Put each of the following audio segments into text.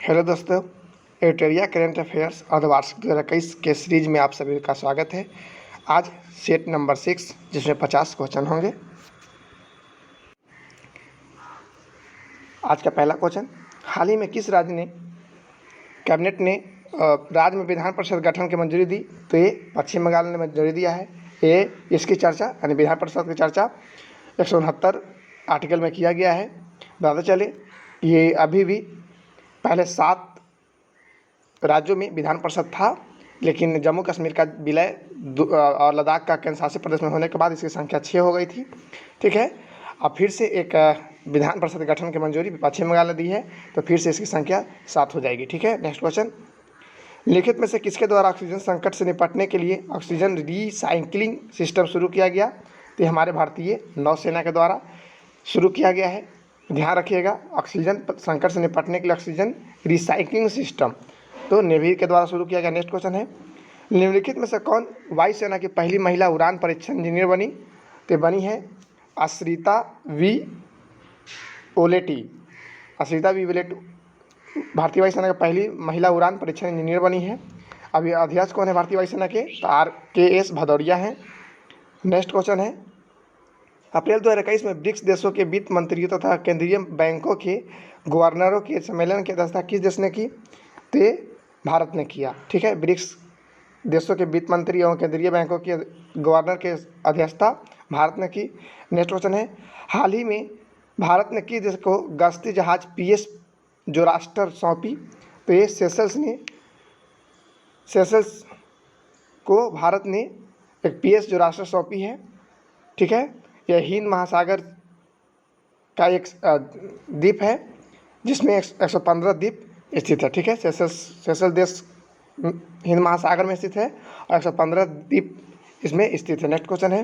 Hello दोस्तों, एटेरिया current affairs अर्धवार्षिक 2021 के सीरीज में आप सभी का स्वागत है। आज सेट नंबर 6 जिसमें 50 क्वेश्चन होंगे। आज का पहला क्वेश्चन, हाल ही में किस राज्य ने कैबिनेट ने राज्य में विधान परिषद गठन की मंजूरी दी? तो ये पश्चिम बंगाल ने मंजूरी दिया है। ये इसकी चर्चा यानी विधान परिषद की चर्चा 169 आर्टिकल में किया गया है। बताते चले ये अभी भी पहले 7 राज्यों में विधान परिषद था, लेकिन जम्मू कश्मीर का विलय और लद्दाख का केंद्र शासित प्रदेश में होने के बाद इसकी संख्या 6 हो गई थी। ठीक है, अब फिर से एक विधान परिषद गठन की मंजूरी पश्चिम बंगाल ने दी है, तो फिर से इसकी संख्या 7 हो जाएगी। ठीक है, नेक्स्ट क्वेश्चन, लिखित में से किसके द्वारा ऑक्सीजन संकट से निपटने के लिए ऑक्सीजन रिसाइक्लिंग सिस्टम शुरू किया गया? तो ये हमारे भारतीय नौसेना के द्वारा शुरू किया गया है। ध्यान रखिएगा, ऑक्सीजन संकट से निपटने के लिए ऑक्सीजन रिसाइक्लिंग सिस्टम तो नेवी के द्वारा शुरू किया गया। नेक्स्ट क्वेश्चन है, निम्नलिखित में से कौन वायुसेना की पहली महिला उड़ान परीक्षण इंजीनियर बनी? तो बनी है अश्रिता वी ओलेटी। अश्रिता वी ओलेटी भारतीय वायुसेना की पहली महिला उड़ान परीक्षण इंजीनियर बनी है। अभी अध्यक्ष कौन है भारतीय वायुसेना के? तो RKS भदौरिया हैं। नेक्स्ट क्वेश्चन है, अप्रैल 2021 में ब्रिक्स देशों के वित्त मंत्रियों तथा केंद्रीय बैंकों के गवर्नरों के सम्मेलन की अध्यक्षता किस देश ने की? तो ये भारत ने किया। ठीक है, ब्रिक्स देशों के वित्त मंत्री एवं केंद्रीय बैंकों के गवर्नर के अध्यक्षता भारत ने की। नेक्स्ट क्वेश्चन है, हाल ही में भारत ने किस देश को गश्ती जहाज PS जो राष्ट्र सौंपी? तो ये सेशल्स ने, सेशल्स को भारत ने एक PS जो राष्ट्र सौंपी है। ठीक है, यह हिंद महासागर का एक द्वीप है जिसमें 115 द्वीप स्थित है। ठीक है, सेशल देश हिंद महासागर में स्थित है और 115 द्वीप इसमें स्थित है। नेक्स्ट क्वेश्चन है,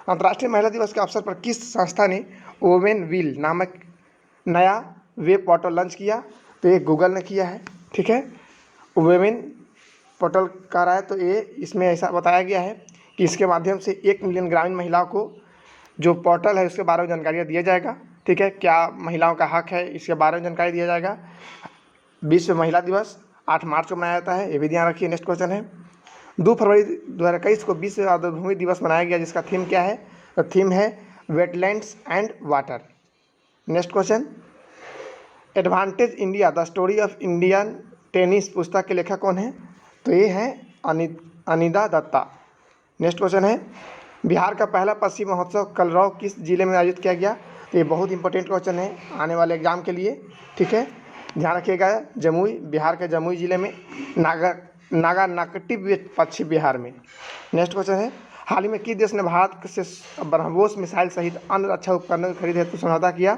अंतर्राष्ट्रीय महिला दिवस के अवसर पर किस संस्था ने वोमेन व्हील नामक नया वेब पोर्टल लॉन्च किया? तो ये गूगल ने किया है। ठीक है, वोमेन पोर्टल कर रहा है, तो ये इसमें ऐसा बताया गया है कि इसके माध्यम से 1 मिलियन ग्रामीण महिलाओं को जो पोर्टल है उसके बारे में जानकारी दिया जाएगा। ठीक है, क्या महिलाओं का हक है इसके बारे में जानकारी दिया जाएगा। विश्व महिला दिवस 8 मार्च को मनाया जाता है, ये भी ध्यान रखिए। नेक्स्ट क्वेश्चन है, 2 फरवरी 2021 को विश्व आर्द्रभूमि दिवस मनाया गया, जिसका थीम क्या है? तो थीम है wetlands and water. Next question, advantage India the story of Indian tennis पुस्तक के लेखक कौन है? तो ये है अनिदा दत्ता। नेक्स्ट क्वेश्चन है, बिहार का पहला पश्चिम महोत्सव कलरव किस जिले में आयोजित किया गया? तो ये बहुत इंपॉर्टेंट क्वेश्चन है आने वाले एग्जाम के लिए। ठीक है, ध्यान रखिएगा, जमुई, बिहार के जमुई जिले में, नागानकटी पश्चिम बिहार में। नेक्स्ट क्वेश्चन है, हाल ही में किस देश ने भारत से ब्रह्मोस मिसाइल सहित अन्य रक्षा उपकरणों की खरीद हेतु समझौता किया?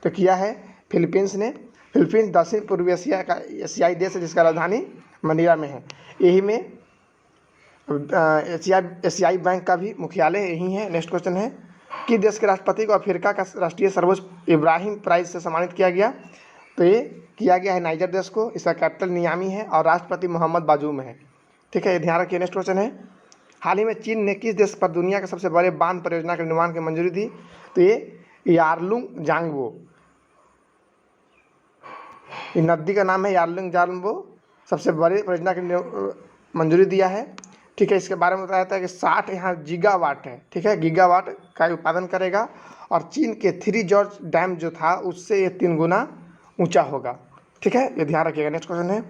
तो किया है फिलीपींस ने। फिलीपींस दक्षिण पूर्वी एशिया का एशियाई देश है जिसका राजधानी मनीला में है। यही में एशियाई बैंक का भी मुख्यालय यही है। नेक्स्ट क्वेश्चन है, किस देश के राष्ट्रपति को अफ्रीका का राष्ट्रीय सर्वोच्च इब्राहिम प्राइज से सम्मानित किया गया? तो ये किया गया है नाइजर देश को। इसका कैपिटल नियामी है और राष्ट्रपति मोहम्मद बाजूम है। ठीक है, ये ध्यान रखिए। नेक्स्ट क्वेश्चन है, हाल ही में चीन ने किस देश पर दुनिया के सबसे बड़े बांध परियोजना के निर्माण की मंजूरी दी? तो ये यारलुंग जांगबो, ये नदी का नाम है यारलुंग जांगबो, सबसे बड़े परियोजना की मंजूरी दिया है। ठीक है, इसके बारे में बताया जाता है कि 60 यहाँ गीगावाट है। ठीक है, गीगावाट का उत्पादन करेगा और चीन के 3 जॉर्ज डैम जो था उससे ये 3 गुना ऊंचा होगा। ठीक है, ये ध्यान रखिएगा। नेक्स्ट क्वेश्चन है,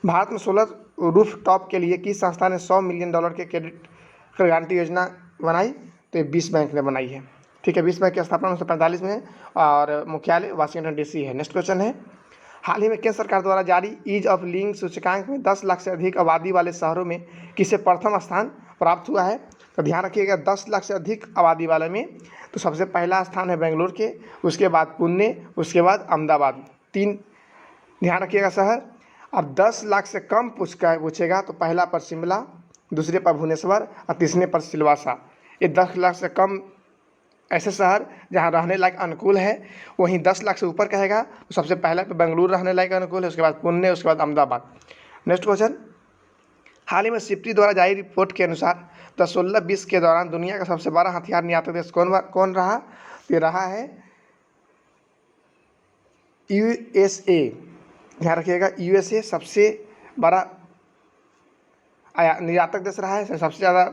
भारत में सोलर रूफ टॉप के लिए किस संस्था ने $100 मिलियन के क्रेडिट गारंटी योजना बनाई? तो ये विश्व बैंक ने बनाई है। ठीक है, विश्व बैंक की स्थापना 1945 में और मुख्यालय वाशिंगटन DC है। नेक्स्ट क्वेश्चन है, हाल ही में केंद्र सरकार द्वारा जारी ईज ऑफ लिविंग सूचकांक में 10 लाख से अधिक आबादी वाले शहरों में किसे प्रथम स्थान प्राप्त हुआ है? तो ध्यान रखिएगा, 10 लाख से अधिक आबादी वाले में तो सबसे पहला स्थान है बेंगलुरु के, उसके बाद पुणे, उसके बाद अहमदाबाद, 3 ध्यान रखिएगा शहर। अब 10 लाख से कम पूछेगा तो पहला पर शिमला, दूसरे पर भुवनेश्वर और तीसरे पर सिलवासा। ये 10 लाख से कम ऐसे शहर जहाँ रहने लायक अनुकूल है। वहीं 10 लाख से ऊपर कहेगा तो सबसे पहले तो बेंगलुरु रहने लायक अनुकूल है, उसके बाद पुणे, उसके बाद अहमदाबाद। नेक्स्ट क्वेश्चन, हाल ही में सिप्री द्वारा जारी रिपोर्ट के अनुसार 2016-20 के दौरान दुनिया का सबसे बड़ा हथियार निर्यातक देश कौन रहा? ये रहा है USA। ध्यान रखिएगा। यूएसए सबसे बड़ा निर्यातक देश रहा है, सबसे ज़्यादा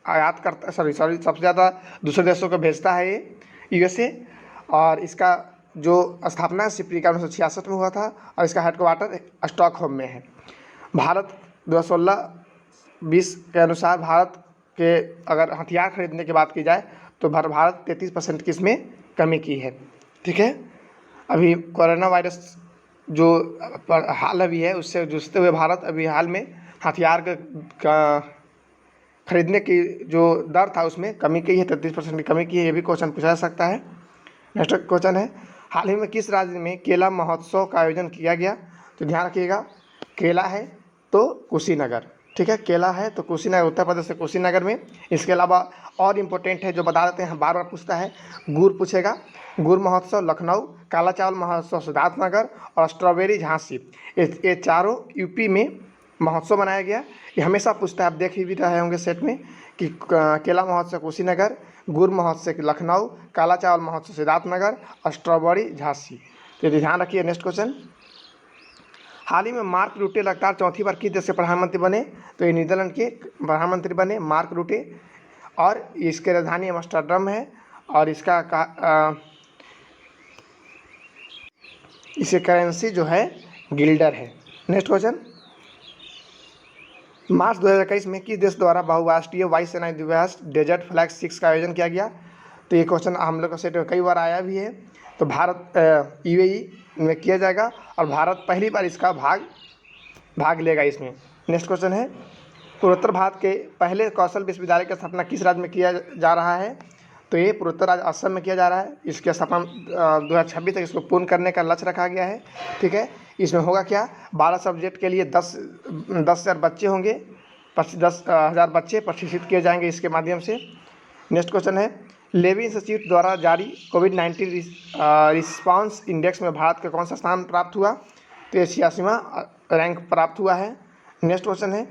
आयात करता, सबसे ज़्यादा दूसरे देशों को भेजता है ये यूएसए। और इसका जो स्थापना सिपरी का 1966 में हुआ था और इसका हेडक्वार्टर स्टॉकहोम में है। भारत 2016-20 के अनुसार भारत के अगर हथियार खरीदने की बात की जाए तो भारत 33% की इसमें कमी की है। ठीक है, अभी कोरोना वायरस जो हाल अभी है उससे जूझते हुए भारत अभी हाल में हथियार का खरीदने की जो दर था उसमें कमी की है, 33% की कमी की है। ये भी क्वेश्चन पूछा जा सकता है। नेक्स्ट क्वेश्चन है, हाल ही में किस राज्य में केला महोत्सव का आयोजन किया गया? तो ध्यान रखिएगा, केला है तो कुशीनगर। ठीक है, केला है तो कुशीनगर, उत्तर प्रदेश से कुशीनगर में। इसके अलावा और इम्पोर्टेंट है जो बता देते हैं, बार बार पूछता है, गुड़ पूछेगा, गुड़ महोत्सव लखनऊ, काला चावल महोत्सव सिद्धार्थनगर और स्ट्रॉबेरी झांसी। ये चारों यूपी में महोत्सव मनाया गया। ये हमेशा पूछता है, आप देख ही भी रहे होंगे सेट में कि केला महोत्सव कुशीनगर, गुड़ महोत्सव लखनऊ, काला चावल महोत्सव सिद्धार्थनगर और स्ट्रॉबेरी झांसी। तो ये ध्यान रखिए। नेक्स्ट क्वेश्चन, हाल ही में मार्क रूटे लगातार चौथी बार किस देश के प्रधानमंत्री बने? तो ये नीदरलैंड के प्रधानमंत्री बने मार्क रूटे, और इसकी राजधानी एम्स्टर्डम है और इसकी करेंसी जो है गिल्डर है। नेक्स्ट क्वेश्चन, मार्च 2021 में किस देश द्वारा बहुराष्ट्रीय वायुसेना दिवस डेजर्ट फ्लैग 6 का आयोजन किया गया? तो ये क्वेश्चन हम लोग का सेट कई बार आया भी है। तो भारत यूएई में किया जाएगा और भारत पहली बार इसका भाग लेगा इसमें। नेक्स्ट क्वेश्चन है, पूर्वोत्तर भारत के पहले कौशल विश्वविद्यालय की स्थापना किस राज्य में किया जा रहा है? तो ये पूर्वोत्तर राज्य असम में किया जा रहा है। इसकी स्थापना 2026 तक इसको पूर्ण करने का लक्ष्य रखा गया है। ठीक है, इसमें होगा क्या, 12 सब्जेक्ट के लिए 10,000 बच्चे होंगे, 10,000 बच्चे प्रशिक्षित किए जाएंगे इसके माध्यम से। नेक्स्ट क्वेश्चन है, लेवी इंस्टीट्यूट द्वारा जारी कोविड-19 रिस्पांस इंडेक्स में भारत का कौन सा स्थान प्राप्त हुआ? तो ये 86वां रैंक प्राप्त हुआ है। नेक्स्ट क्वेश्चन है,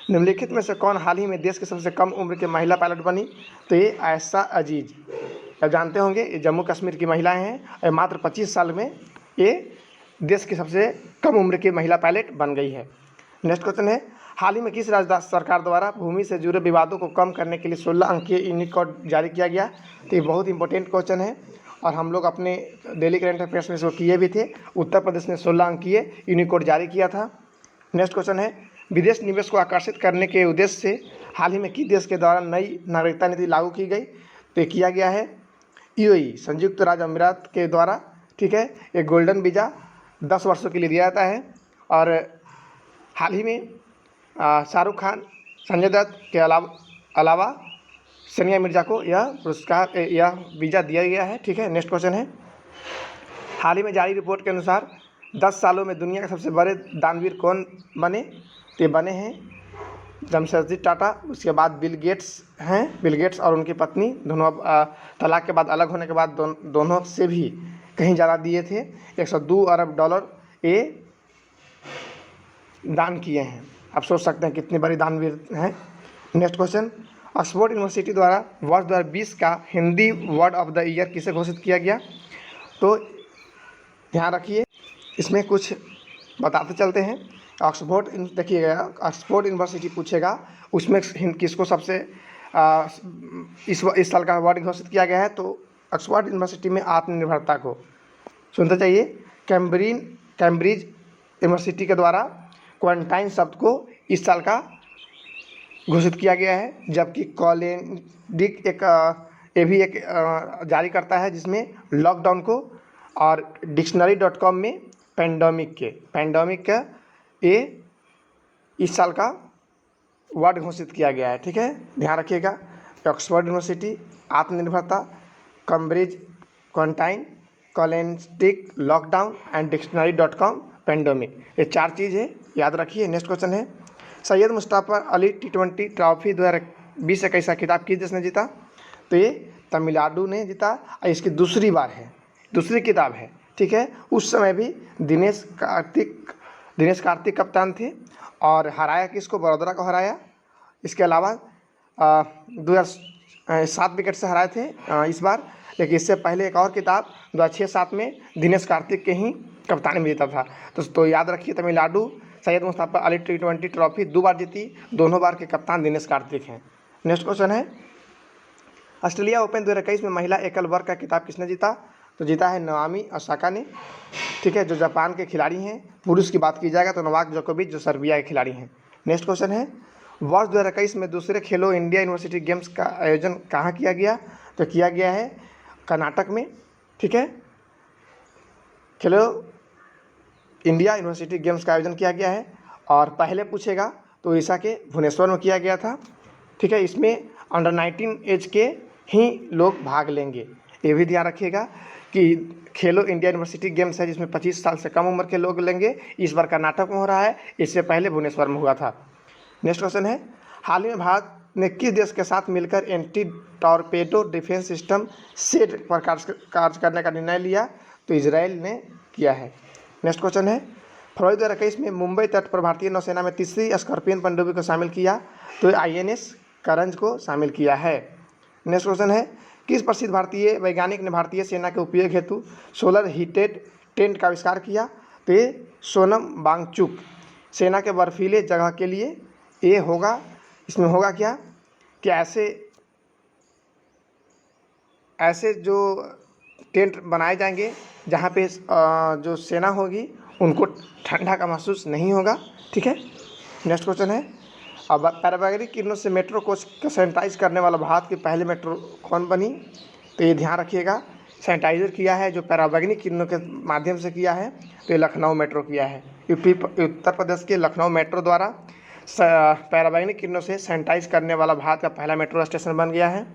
निम्नलिखित में से कौन हाल ही में देश की सबसे कम उम्र की महिला पायलट बनी? तो ये आयशा अजीज, आप जानते होंगे ये जम्मू कश्मीर की महिलाएं हैं और मात्र 25 साल में ये देश की सबसे कम उम्र की महिला पायलट बन गई है। नेक्स्ट क्वेश्चन है, हाल ही में किस राज्य सरकार द्वारा भूमि से जुड़े विवादों को कम करने के लिए 16 अंकीय यूनिकोड जारी किया गया? तो ये बहुत इंपॉर्टेंट क्वेश्चन है और हम लोग अपने डेली करंट अफेयर्स में इसको किए भी थे। उत्तर प्रदेश ने 16 अंकीय यूनिकोड जारी किया था। नेक्स्ट क्वेश्चन है, विदेश निवेश को आकर्षित करने के उद्देश्य से हाल ही में किस देश के द्वारा नई नागरिकता नीति लागू की गई? तो ये किया गया है यूएई, संयुक्त राज्य अमीरात के द्वारा। ठीक है, एक गोल्डन वीज़ा 10 वर्षों के लिए दिया जाता है और हाल ही में शाहरुख खान, संजय दत्त के अलावा सानिया मिर्जा को यह वीज़ा दिया गया है। ठीक है, नेक्स्ट क्वेश्चन है, हाल ही में जारी रिपोर्ट के अनुसार 10 सालों में दुनिया के सबसे बड़े दानवीर कौन बने? तो ये बने हैं जमशेदजी टाटा, उसके बाद बिल गेट्स हैं। बिल गेट्स और उनकी पत्नी दोनों तलाक के बाद अलग होने के बाद दोनों से भी कहीं ज़्यादा दिए थे। 102 अरब डॉलर ये दान किए हैं। आप सोच सकते हैं कितने बड़े दानवीर हैं। नेक्स्ट क्वेश्चन, ऑक्सफोर्ड यूनिवर्सिटी द्वारा वर्ष 2020 का Hindi word of the year किसे घोषित किया गया? तो ध्यान रखिए, इसमें कुछ बताते चलते हैं। ऑक्सफोर्ड देखिएगा, ऑक्सफोर्ड यूनिवर्सिटी पूछेगा उसमें किसको सबसे इस साल का वर्ड घोषित किया गया है? तो ऑक्सफोर्ड यूनिवर्सिटी में आत्मनिर्भरता को सुनते चाहिए। कैम्ब्रिज यूनिवर्सिटी के द्वारा क्वारंटाइन शब्द को इस साल का घोषित किया गया है, जबकि कॉलेडिक ये भी एक जारी करता है जिसमें लॉकडाउन को, और डिक्शनरी.com में पैंडेमिक का ये इस साल का वर्ड घोषित किया गया है। ठीक है, ध्यान रखिएगा, ऑक्सफोर्ड यूनिवर्सिटी, आत्मनिर्भरता, कैम्ब्रिज क्वारंटाइन, कॉलेडिक लॉकडाउन एंड डिक्शनरी.com पैंडेमिक, ये 4 चीज़ है, याद रखिए। नेक्स्ट क्वेश्चन है, सैयद मुश्ताक अली T20 ट्रॉफी 2020-21 का खिताब किस देश ने जीता? तो ये तमिलनाडु ने जीता और इसकी दूसरी किताब है। ठीक है, उस समय भी दिनेश कार्तिक कप्तान थे और हराया किसको? बड़ौदा को हराया। इसके अलावा 2007 विकेट से हराए थे इस बार, लेकिन इससे पहले एक और किताब 2006-07 में दिनेश कार्तिक के ही कप्तानी में जीता था। तो याद रखिए, तमिलनाडु सैयद मुस्तफा अली T20 ट्रॉफी 2 बार जीती, दोनों बार के कप्तान दिनेश कार्तिक हैं। नेक्स्ट क्वेश्चन है, ऑस्ट्रेलिया ओपन 2021 में महिला एकल वर्ग का खिताब किसने जीता? तो जीता है नाओमी ओसाका ने, ठीक है, जो जापान के खिलाड़ी हैं। पुरुष की बात की जाएगा तो नोवाक जोकोविच, जो सर्बिया के खिलाड़ी हैं। नेक्स्ट क्वेश्चन है, वर्ष 2021 में दूसरे खेलो इंडिया यूनिवर्सिटी गेम्स का आयोजन कहाँ किया गया? तो किया गया है कर्नाटक में, ठीक है। खेलो इंडिया यूनिवर्सिटी गेम्स का आयोजन किया गया है, और पहले पूछेगा तो उड़ीसा के भुवनेश्वर में किया गया था, ठीक है। इसमें अंडर 19 एज के ही लोग भाग लेंगे, ये भी ध्यान रखिएगा कि खेलो इंडिया यूनिवर्सिटी गेम्स है जिसमें 25 साल से कम उम्र के लोग लेंगे। इस बार कर्नाटक में हो रहा है, इससे पहले भुवनेश्वर में हुआ था। नेक्स्ट क्वेश्चन है, हाल ही में भारत ने किस देश के साथ मिलकर anti torpedo defence system said पर कार्य करने का निर्णय लिया? तो इजराइल ने किया है। नेक्स्ट क्वेश्चन है, फरवरी 2021 में मुंबई तट पर भारतीय नौसेना में तीसरी स्कॉर्पियन पनडुब्बी को शामिल किया? तो INS करंज को शामिल किया है। नेक्स्ट क्वेश्चन है, किस प्रसिद्ध भारतीय वैज्ञानिक ने भारतीय सेना के उपयोग हेतु सोलर हीटेड टेंट का आविष्कार किया? तो ये सोनम वांगचुक। सेना के बर्फीले जगह के लिए ये होगा, इसमें होगा क्या कि ऐसे जो टेंट बनाए जाएंगे जहाँ पे जो सेना होगी उनको ठंडा का महसूस नहीं होगा, ठीक है। नेक्स्ट क्वेश्चन है, अब पैराबैग्निक किरणों से मेट्रो कोच को सैनिटाइज करने वाला भारत की पहली मेट्रो कौन बनी? तो ये ध्यान रखिएगा, सैनिटाइजर किया है जो पैराबैग्निक किरणों के माध्यम से किया है, तो ये लखनऊ मेट्रो किया है। उत्तर प्रदेश के लखनऊ मेट्रो द्वारा पैराबैग्निक किरणों से सैनिटाइज करने वाला भारत का पहला मेट्रो स्टेशन बन गया है।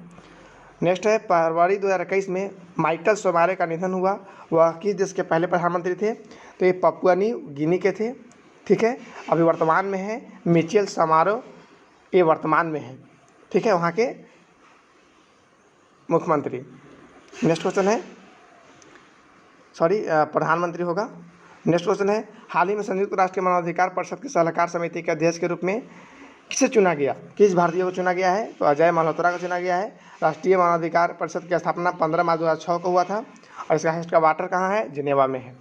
नेक्स्ट है, फरवरी 2021 में माइकल सोमारे का निधन हुआ, वह किस देश के पहले प्रधानमंत्री थे? तो ये पपुआ न्यू गिनी के थे, ठीक है। अभी वर्तमान में है मिचेल समारो, ये वर्तमान में है, ठीक है, वहाँ के मुख्यमंत्री। नेक्स्ट क्वेश्चन है, प्रधानमंत्री होगा। नेक्स्ट क्वेश्चन है, हाल ही में संयुक्त राष्ट्र मानवाधिकार परिषद की सलाहकार समिति के अध्यक्ष के रूप में किसे चुना गया? किस भारतीय को चुना गया है? तो अजय मल्होत्रा को चुना गया है। राष्ट्रीय मानवाधिकार परिषद की स्थापना 15 मार्च 2006 को हुआ था, और इसका हेडक्वार्टर कहाँ है? जिनेवा में है।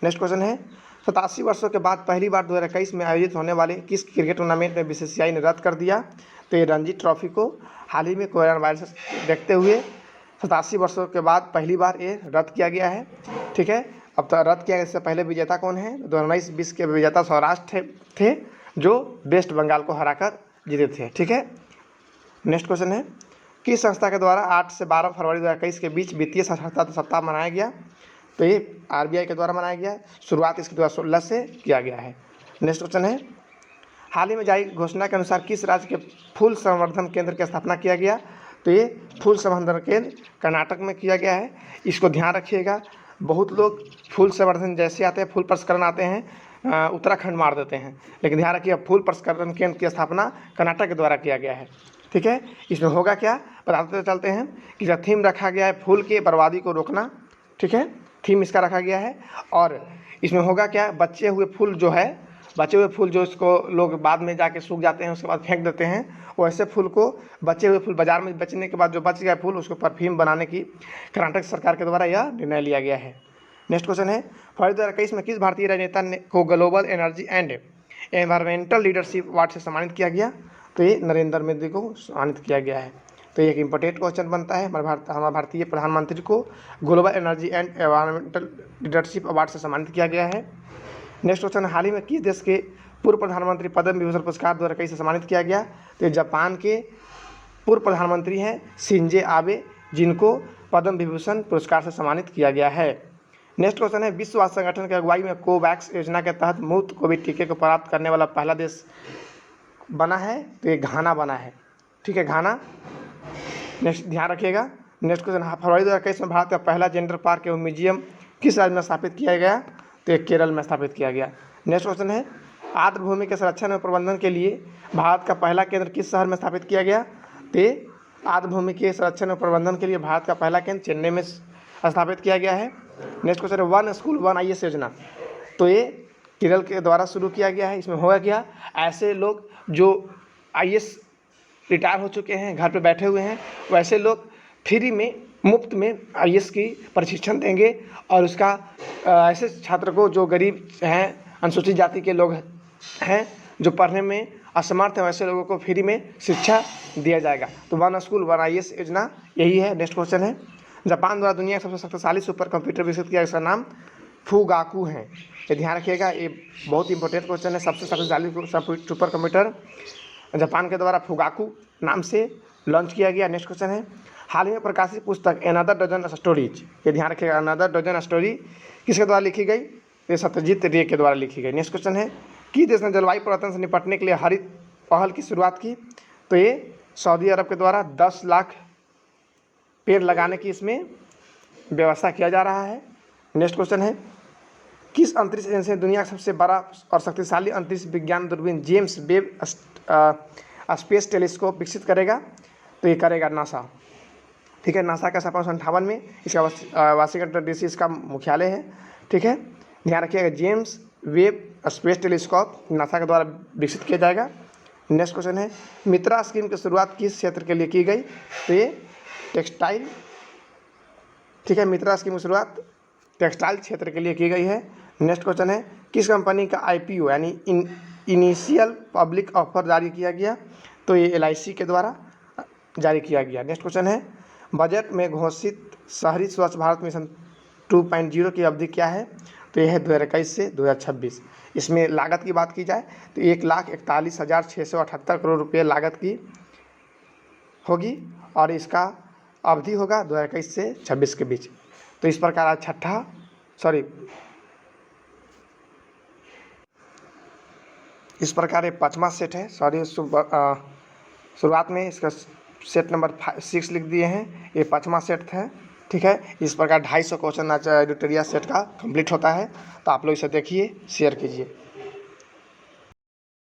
नेक्स्ट क्वेश्चन है, 87 वर्षों के बाद पहली बार 2021 में आयोजित होने वाले किस क्रिकेट टूर्नामेंट में BCCI ने रद्द कर दिया? तो ये रणजी ट्रॉफी को हाल ही में कोरोना वायरस देखते हुए 87 वर्षों के बाद पहली बार ये रद्द किया गया है, ठीक है। अब तो रद्द किया गया, इससे पहले विजेता कौन है? 2019-20 के विजेता सौराष्ट्र थे जो वेस्ट बंगाल को हराकर जीते थे, ठीक है। नेक्स्ट क्वेश्चन है, किस संस्था के द्वारा 8 से 12 फरवरी 2021 के बीच वित्तीय साक्षरता सप्ताह मनाया गया? तो ये RBI के द्वारा मनाया गया, शुरुआत इसके 2016 से किया गया है। नेक्स्ट क्वेश्चन है, हाल ही में जारी घोषणा के अनुसार किस राज्य के फूल संवर्धन केंद्र की स्थापना किया गया? तो ये फूल संवर्धन केंद्र कर्नाटक में किया गया है। इसको ध्यान रखिएगा, बहुत लोग फूल संवर्धन जैसे आते हैं, फूल प्रसंस्करण आते हैं, उत्तराखंड मार देते हैं, लेकिन ध्यान रखिए फूल प्रसंस्करण केंद्र की स्थापना कर्नाटक के द्वारा किया गया है, ठीक है। इसमें होगा क्या, बताते चलते हैं कि जो थीम रखा गया है फूल के बर्बादी को रोकना, ठीक है, थीम इसका रखा गया है। और इसमें होगा क्या, बचे हुए फूल जो इसको लोग बाद में जाके सूख जाते हैं, उसके बाद फेंक देते हैं, वैसे फूल को, बचे हुए फूल बाजार में बेचने के बाद जो बच गया फूल, उसको परफ्यूम बनाने की कर्नाटक सरकार के द्वारा यह निर्णय लिया गया है। नेक्स्ट क्वेश्चन है, फरवरी 2021 में किस भारतीय राजनेता को global energy and environmental leadership award से सम्मानित किया गया? तो ये नरेंद्र मोदी को सम्मानित किया गया है। तो एक इम्पोर्टेंट क्वेश्चन बनता है, हमारे भारतीय प्रधानमंत्री को global energy and environmental leadership award से सम्मानित किया गया है। नेक्स्ट क्वेश्चन, हाल ही में किस देश के पूर्व प्रधानमंत्री पद्म विभूषण पुरस्कार 2021 से सम्मानित किया गया? तो जापान के पूर्व प्रधानमंत्री हैं शिंजो आबे, जिनको पद्म विभूषण पुरस्कार से सम्मानित किया गया है। नेक्स्ट क्वेश्चन है, विश्व स्वास्थ्य संगठन की अगुवाई में कोवैक्स योजना के तहत मुफ्त कोविड टीके को प्राप्त करने वाला पहला देश बना है? तो ये घाना बना है, ठीक है, घाना। नेक्स्ट ध्यान रखिएगा। नेक्स्ट क्वेश्चन, फरवरी 2021 में भारत का पहला जेंडर पार्क एवं म्यूजियम किस राज्य में स्थापित किया गया? तो ये केरल में स्थापित किया गया। नेक्स्ट क्वेश्चन है, आर्द्र भूमि के संरक्षण और प्रबंधन के लिए भारत का पहला केंद्र किस शहर में स्थापित किया गया? तो आर्द्र भूमि के संरक्षण और प्रबंधन के लिए भारत का पहला केंद्र चेन्नई में स्थापित किया गया है। नेक्स्ट क्वेश्चन है, वन स्कूल वन IAS योजना, तो ये केरल के द्वारा शुरू किया गया है। इसमें होगा क्या, ऐसे लोग जो IAS रिटायर हो चुके हैं, घर पे बैठे हुए हैं, वैसे लोग फ्री में मुफ्त में IAS की प्रशिक्षण देंगे और उसका ऐसे छात्र को जो गरीब हैं, अनुसूचित जाति के लोग हैं, जो पढ़ने में असमर्थ हैं, वैसे लोगों को फ्री में शिक्षा दिया जाएगा। तो वन स्कूल वन IAS योजना यही है। नेक्स्ट क्वेश्चन है, जापान द्वारा दुनिया का सबसे शक्तिशाली सुपर कंप्यूटर विकसित किया, इसका नाम फुगाकू है। ये ध्यान रखिएगा, ये बहुत इंपॉर्टेंट क्वेश्चन है। सबसे शक्तिशाली सुपर कंप्यूटर जापान के द्वारा फुगाकू नाम से लॉन्च किया गया। नेक्स्ट क्वेश्चन है, हाल ही में प्रकाशित पुस्तक अनदर डजन स्टोरीज, ये ध्यान रखिएगा, अनदर डजन स्टोरी किसके द्वारा लिखी गई? ये सत्यजीत रे के द्वारा लिखी गई। नेक्स्ट क्वेश्चन है, किस देश ने जलवायु परिवर्तन से निपटने के लिए हरित पहल की शुरुआत की? तो ये सऊदी अरब के द्वारा 10 लाख पेड़ लगाने की इसमें व्यवस्था किया जा रहा है। नेक्स्ट क्वेश्चन है, किस अंतरिक्ष एजेंसी ने दुनिया का सबसे बड़ा और शक्तिशाली अंतरिक्ष विज्ञान दूरबीन जेम्स वेब स्पेस टेलीस्कोप विकसित करेगा? तो ये करेगा नासा। ठीक है, नासा का 1958 में इसका वाशिंगटन DC इसका मुख्यालय है। ठीक है, ध्यान रखिएगा, James Webb space telescope NASA के द्वारा विकसित किया जाएगा। नेक्स्ट क्वेश्चन है, मित्रा स्कीम की शुरुआत किस क्षेत्र के लिए की गई? तो ये टेक्सटाइल। ठीक है, मित्रा स्कीम की शुरुआत टेक्सटाइल क्षेत्र के लिए की गई है। नेक्स्ट क्वेश्चन है, किस कंपनी का IPO यानी इनिशियल पब्लिक ऑफर जारी किया गया? तो ये LIC के द्वारा जारी किया गया। नेक्स्ट क्वेश्चन है, बजट में घोषित शहरी स्वच्छ भारत मिशन 2.0 की अवधि क्या है? तो यह है 2021 से 2026। इसमें लागत की बात की जाए तो 1,41,678 करोड़ रुपये लागत की होगी और इसका अवधि होगा 2021 से 26 के बीच। तो इस प्रकार इस प्रकार ये 5वां सेट है। शुरुआत में इसका सेट नंबर 6 लिख दिए हैं, ये 5वां सेट है। ठीक है, इस प्रकार 250 क्वेश्चन आज एडिटोरियल सेट का कंप्लीट होता है। तो आप लोग इसे देखिए, शेयर कीजिए।